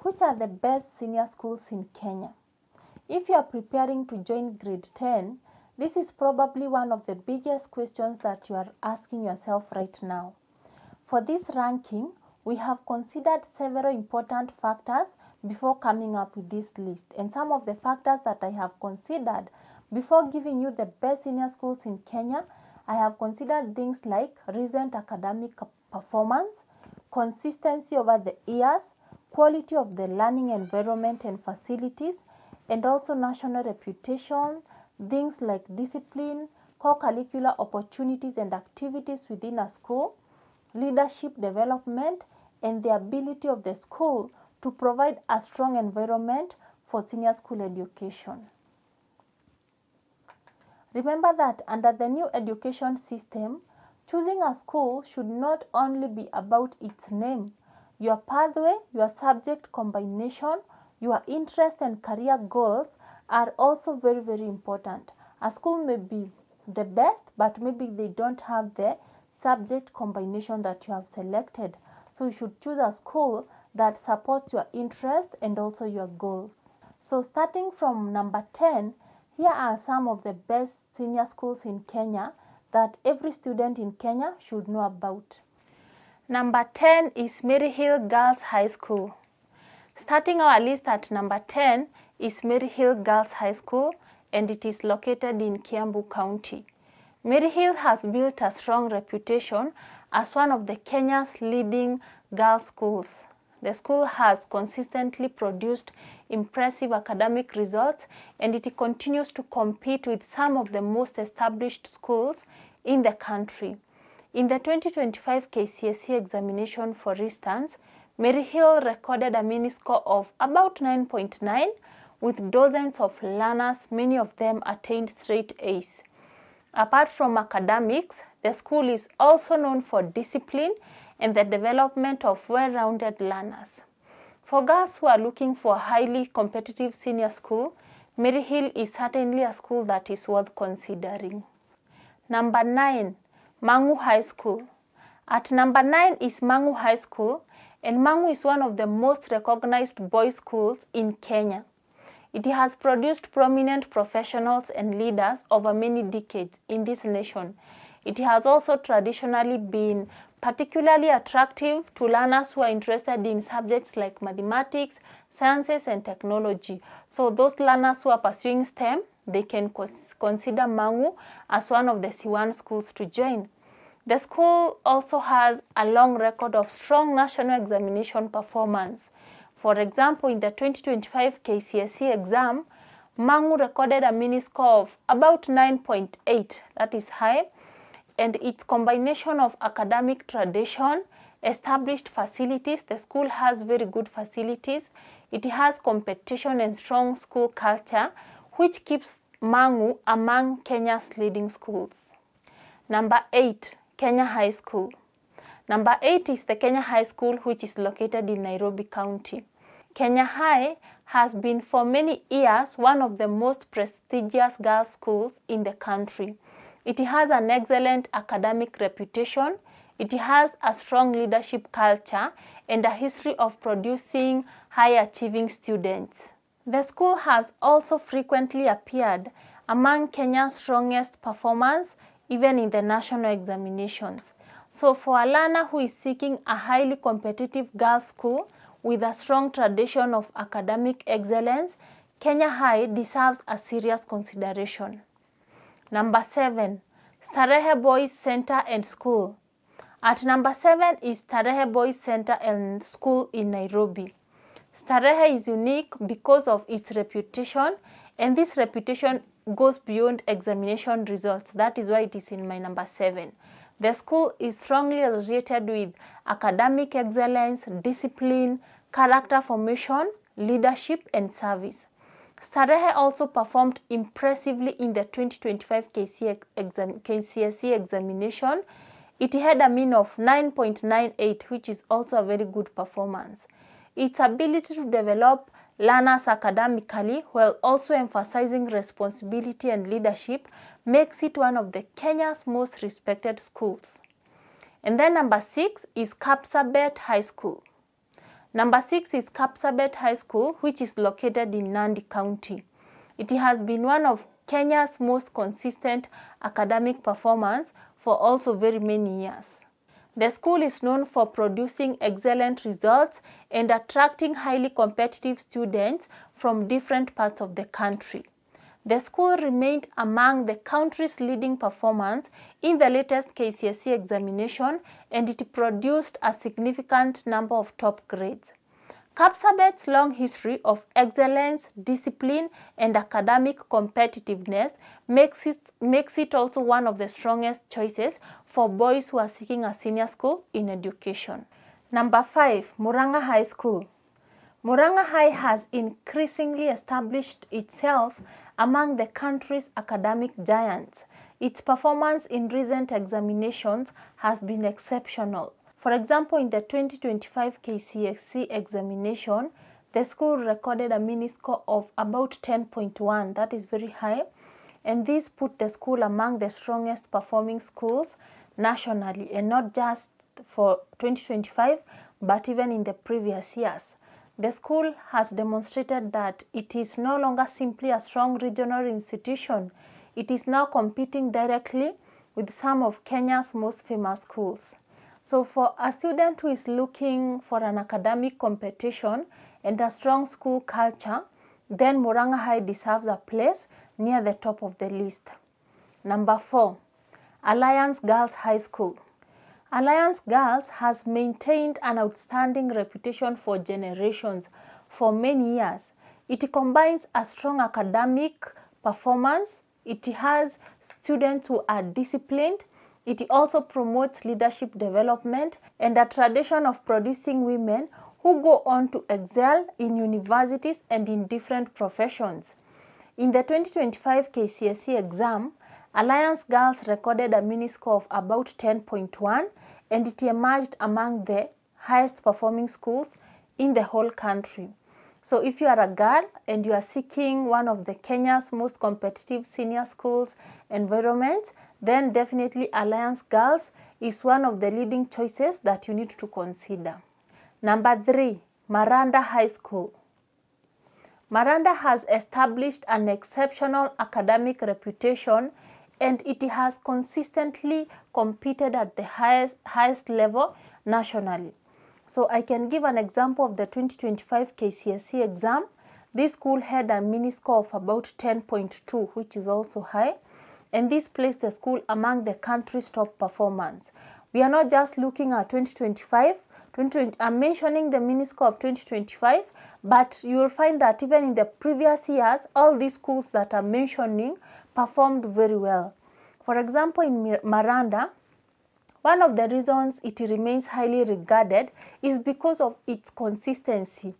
Which are the best senior schools in Kenya? If you are preparing to join grade 10, this is probably one of the biggest questions that you are asking yourself right now. For this ranking, we have considered several important factors before coming up with this list. And some of the factors that I have considered before giving you the best senior schools in Kenya, I have considered things like recent academic performance, consistency over the years, quality of the learning environment and facilities, and also national reputation, things like discipline, co-curricular opportunities and activities within a school, leadership development, and the ability of the school to provide a strong environment for senior school education. Remember that under the new education system, choosing a school should not only be about its name. Your pathway, your subject combination, your interest and career goals are also very, very important. A school may be the best, but maybe they don't have the subject combination that you have selected. So you should choose a school that supports your interest and also your goals. So starting from number 10, here are some of the best senior schools in Kenya that every student in Kenya should know about. Number 10 is Maryhill Girls High School. Starting our list at number 10 is Maryhill Girls High School, and it is located in Kiambu County. Maryhill has built a strong reputation as one of the Kenya's leading girls' schools. The school has consistently produced impressive academic results, and it continues to compete with some of the most established schools in the country. In the 2025 KCSE examination, for instance, Maryhill recorded a mini score of about 9.9, with dozens of learners, many of them attained straight A's. Apart from academics, the school is also known for discipline and the development of well-rounded learners. For girls who are looking for a highly competitive senior school, Maryhill is certainly a school that is worth considering. Number 9, Mang'u High School. At number 9 is Mang'u High School, and Mang'u is one of the most recognized boys' schools in Kenya. It has produced prominent professionals and leaders over many decades in this nation. It has also traditionally been particularly attractive to learners who are interested in subjects like mathematics, sciences, and technology. So those learners who are pursuing STEM, they can consider Mang'u as one of the C1 schools to join. The school also has a long record of strong national examination performance. For example, in the 2025 KCSE exam, Mang'u recorded a mini score of about 9.8, that is high, and its combination of academic tradition, established facilities, the school has very good facilities, it has competition and strong school culture, which keeps Mang'u among Kenya's leading schools. Number 8, Kenya High School. Number 8 is the Kenya High School, which is located in Nairobi County. Kenya High has been for many years one of the most prestigious girls' schools in the country. It has an excellent academic reputation, it has a strong leadership culture, and a history of producing high-achieving students. The school has also frequently appeared among Kenya's strongest performers, even in the national examinations. So for a learner who is seeking a highly competitive girls' school with a strong tradition of academic excellence, Kenya High deserves a serious consideration. Number 7, Starehe Boys Center and School. At number 7 is Starehe Boys Center and School in Nairobi. Starehe is unique because of its reputation, and this reputation goes beyond examination results. That is why it is in my number 7. The school is strongly associated with academic excellence, discipline, character formation, leadership, and service. Starehe also performed impressively in the 2025 KCSE examination. It had a mean of 9.98, which is also a very good performance. Its ability to develop learners academically while also emphasizing responsibility and leadership makes it one of the Kenya's most respected schools. And then number 6 is Kapsabet High School. Number 6 is Kapsabet High School, which is located in Nandi County. It has been one of Kenya's most consistent academic performance for also very many years. The school is known for producing excellent results and attracting highly competitive students from different parts of the country. The school remained among the country's leading performers in the latest KCSE examination, and it produced a significant number of top grades. Kapsabet's long history of excellence, discipline, and academic competitiveness makes it also one of the strongest choices for boys who are seeking a senior school in education. Number 5, Murang'a High School. Murang'a High has increasingly established itself among the country's academic giants. Its performance in recent examinations has been exceptional. For example, in the 2025 KCSE examination, the school recorded a mini score of about 10.1. That is very high. And this put the school among the strongest performing schools nationally, and not just for 2025, but even in the previous years. The school has demonstrated that it is no longer simply a strong regional institution. It is now competing directly with some of Kenya's most famous schools. So for a student who is looking for an academic competition and a strong school culture, then Murang'a High deserves a place near the top of the list. Number 4, Alliance Girls High School. Alliance Girls has maintained an outstanding reputation for generations for many years. It combines a strong academic performance. It has students who are disciplined. It also promotes leadership development and a tradition of producing women who go on to excel in universities and in different professions. In the 2025 KCSE exam, Alliance Girls recorded a mini score of about 10.1, and it emerged among the highest performing schools in the whole country. So if you are a girl and you are seeking one of the Kenya's most competitive senior schools environments, then definitely Alliance Girls is one of the leading choices that you need to consider. Number 3, Maranda High School. Maranda has established an exceptional academic reputation, and it has consistently competed at the highest level nationally. So I can give an example of the 2025 KCSE exam. This school had a mini score of about 10.2, which is also high, and this placed the school among the country's top performers. We are not just looking at 2025, I'm mentioning the mini score of 2025, but you will find that even in the previous years, all these schools that I'm mentioning performed very well. For example, in Maranda, one of the reasons it remains highly regarded is because of its consistency.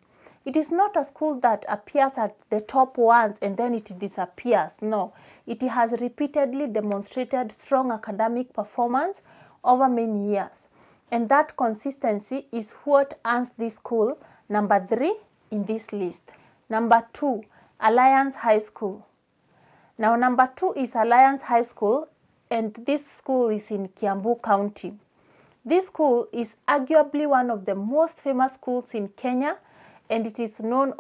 It is not a school that appears at the top once and then it disappears. No, it has repeatedly demonstrated strong academic performance over many years. And that consistency is what earns this school number 3 in this list. Number 2, Alliance High School. Now, number 2 is Alliance High School, and this school is in Kiambu County. This school is arguably one of the most famous schools in Kenya, and it is known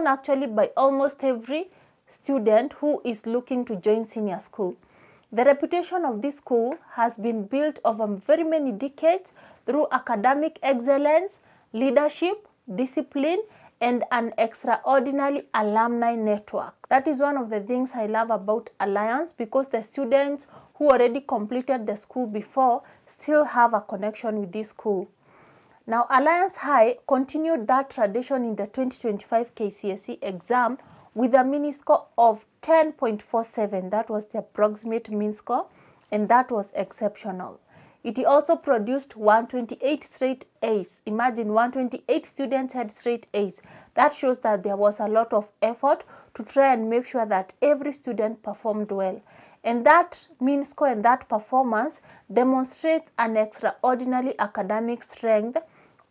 actually by almost every student who is looking to join senior school. The reputation of this school has been built over very many decades through academic excellence, leadership, discipline, and an extraordinary alumni network. That is one of the things I love about Alliance, because the students who already completed the school before still have a connection with this school. Now, Alliance High continued that tradition in the 2025 KCSE exam with a mini score of 10.47. That was the approximate mean score, and that was exceptional. It also produced 128 straight A's. Imagine 128 students had straight A's. That shows that there was a lot of effort to try and make sure that every student performed well. And that mean score and that performance demonstrates an extraordinary academic strength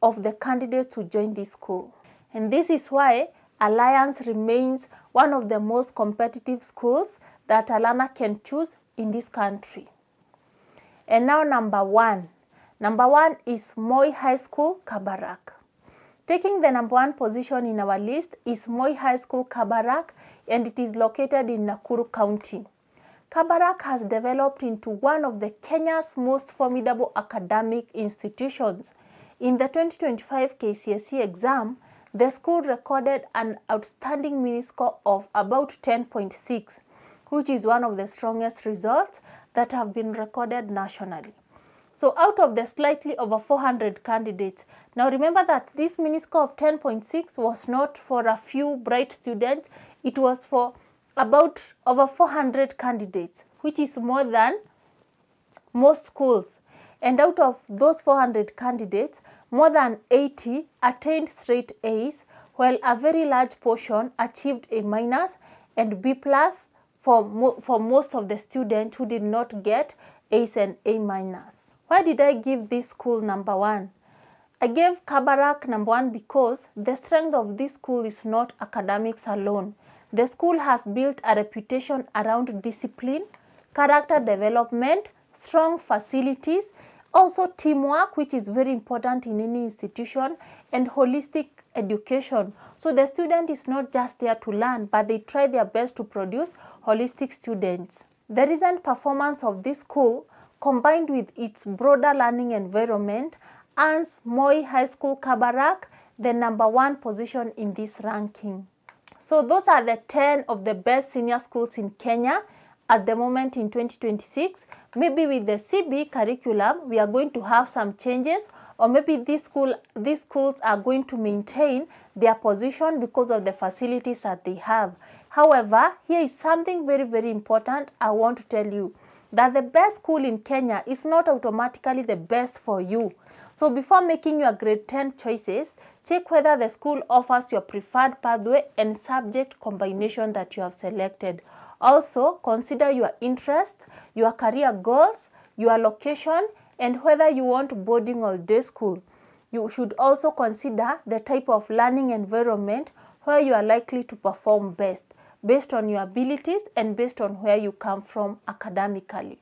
of the candidates who joined this school. And this is why Alliance remains one of the most competitive schools that a learner can choose in this country. And now number 1. Number 1 is Moi High School, Kabarak. Taking the number 1 position in our list is Moi High School Kabarak, and it is located in Nakuru County. Kabarak has developed into one of the Kenya's most formidable academic institutions. In the 2025 KCSE exam, the school recorded an outstanding mini score of about 10.6, which is one of the strongest results that have been recorded nationally. So out of the slightly over 400 candidates, now remember that this mini score of 10.6 was not for a few bright students, it was for about over 400 candidates, which is more than most schools. And out of those 400 candidates, more than 80 attained straight A's, while a very large portion achieved A- and B+ for most of the students who did not get A's and A-. Why did I give this school number 1? I gave Kabarak number 1 because the strength of this school is not academics alone. The school has built a reputation around discipline, character development, strong facilities, also teamwork, which is very important in any institution, and holistic education. So the student is not just there to learn, but they try their best to produce holistic students. The recent performance of this school, combined with its broader learning environment, earns Moi High School Kabarak the number 1 position in this ranking. So those are the 10 of the best senior schools in Kenya at the moment in 2026. Maybe with the CB curriculum, we are going to have some changes, or maybe these schools are going to maintain their position because of the facilities that they have. However, here is something very, very important I want to tell you, that the best school in Kenya is not automatically the best for you. So before making your grade 10 choices, check whether the school offers your preferred pathway and subject combination that you have selected. Also, consider your interest, your career goals, your location, and whether you want boarding or day school. You should also consider the type of learning environment where you are likely to perform best, based on your abilities and based on where you come from academically.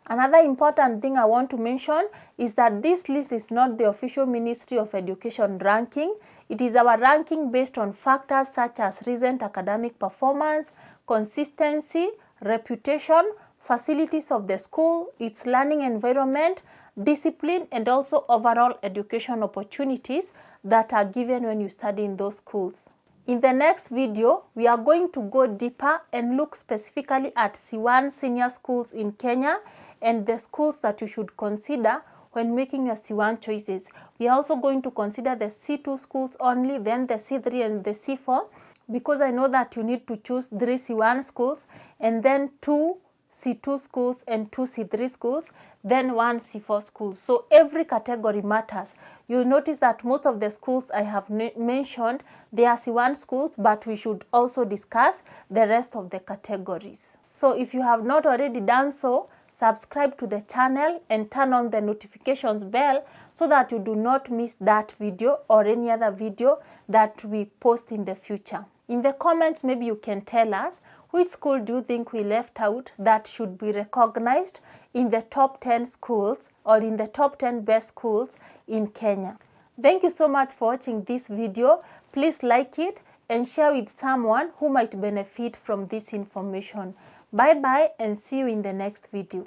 Another important thing I want to mention is that this list is not the official Ministry of Education ranking. It is our ranking based on factors such as recent academic performance, consistency, reputation, facilities of the school, its learning environment, discipline, and also overall education opportunities that are given when you study in those schools. In the next video, we are going to go deeper and look specifically at C1 senior schools in Kenya and the schools that you should consider when making your C1 choices. We are also going to consider the C2 schools only, then the C3 and the C4, because I know that you need to choose 3 C1 schools and then 2 C2 schools and 2 C3 schools, then 1 C4 school. So every category matters. You'll notice that most of the schools I have mentioned, they are C1 schools, but we should also discuss the rest of the categories. So if you have not already done so, subscribe to the channel and turn on the notifications bell so that you do not miss that video or any other video that we post in the future. In the comments, maybe you can tell us which school do you think we left out that should be recognized in the top 10 schools or in the top 10 best schools in Kenya. Thank you so much for watching this video. Please like it and share with someone who might benefit from this information. Bye bye and see you in the next video.